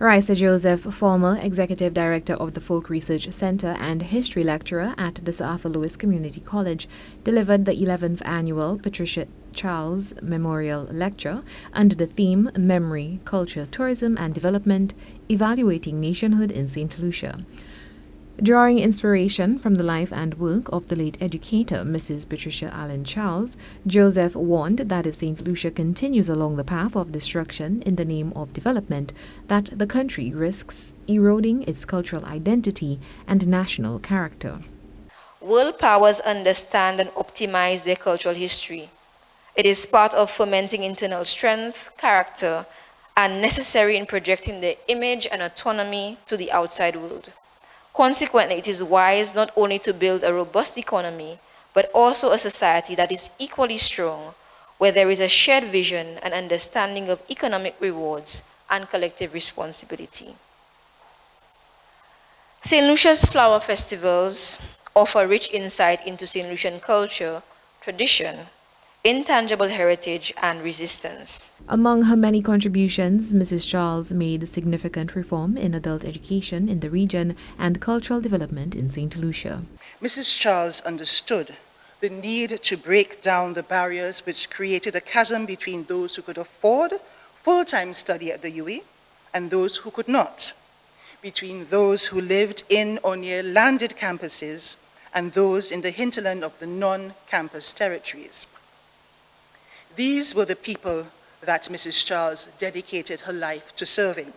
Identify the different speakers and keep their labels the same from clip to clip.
Speaker 1: Rhyesa Joseph, former Executive Director of the Folk Research Center and History Lecturer at the Sir Arthur Lewis Community College, delivered the 11th Annual Patricia Charles Memorial Lecture under the theme Memory, Culture, Tourism and Development, Evaluating Nationhood in Saint Lucia. Drawing inspiration from the life and work of the late educator, Mrs. Patricia Ellen Charles, Joseph warned that if Saint Lucia continues along the path of destruction in the name of development, that the country risks eroding its cultural identity and national character.
Speaker 2: World powers understand and optimize their cultural history. It is part of fomenting internal strength, character, and necessary in projecting their image and autonomy to the outside world. Consequently, it is wise not only to build a robust economy, but also a society that is equally strong, where there is a shared vision and understanding of economic rewards and collective responsibility. St. Lucia's flower festivals offer rich insight into St. Lucian culture, tradition, intangible heritage, and resistance.
Speaker 1: Among her many contributions, Mrs. Charles made significant reform in adult education in the region and cultural development in St. Lucia.
Speaker 3: Mrs. Charles understood the need to break down the barriers which created a chasm between those who could afford full-time study at the UWI and those who could not, between those who lived in or near landed campuses and those in the hinterland of the non-campus territories. These were the people that Mrs. Charles dedicated her life to serving.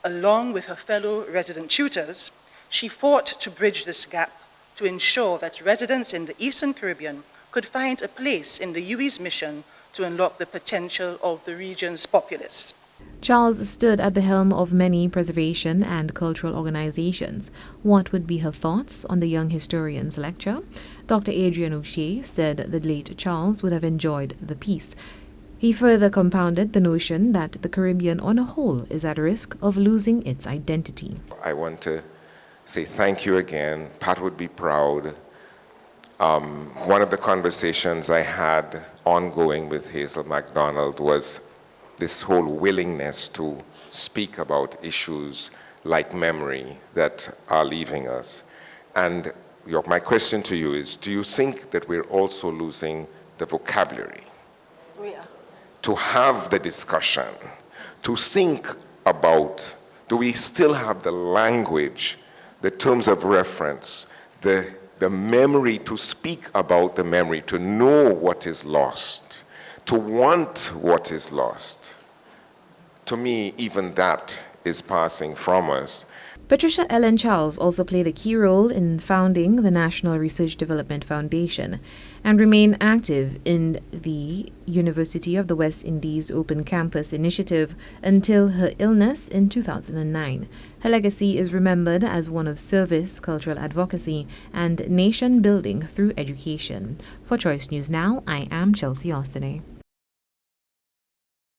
Speaker 3: Along with her fellow resident tutors, she fought to bridge this gap to ensure that residents in the Eastern Caribbean could find a place in the UWI's mission to unlock the potential of the region's populace.
Speaker 1: Charles stood at the helm of many preservation and cultural organizations. What would be her thoughts on the young historian's lecture? Dr. Adrian O'Shea said the late Charles would have enjoyed the piece. He further compounded the notion that the Caribbean on a whole is at risk of losing its identity.
Speaker 4: I want to say thank you again. Pat would be proud. One of the conversations I had ongoing with Hazel MacDonald was this whole willingness to speak about issues like memory that are leaving us. And my question to you is, do you think that we're also losing the vocabulary?
Speaker 2: Yeah.
Speaker 4: To have the discussion, to think about, do we still have the language, the terms of reference, the memory to speak about the memory, to know what is lost, to want what is lost? To me, even that is passing from us.
Speaker 1: Patricia Ellen Charles also played a key role in founding the National Research Development Foundation and remained active in the University of the West Indies Open Campus initiative until her illness in 2009. Her legacy is remembered as one of service, cultural advocacy, and nation building through education. For Choice News Now, I am Chelsea Austin.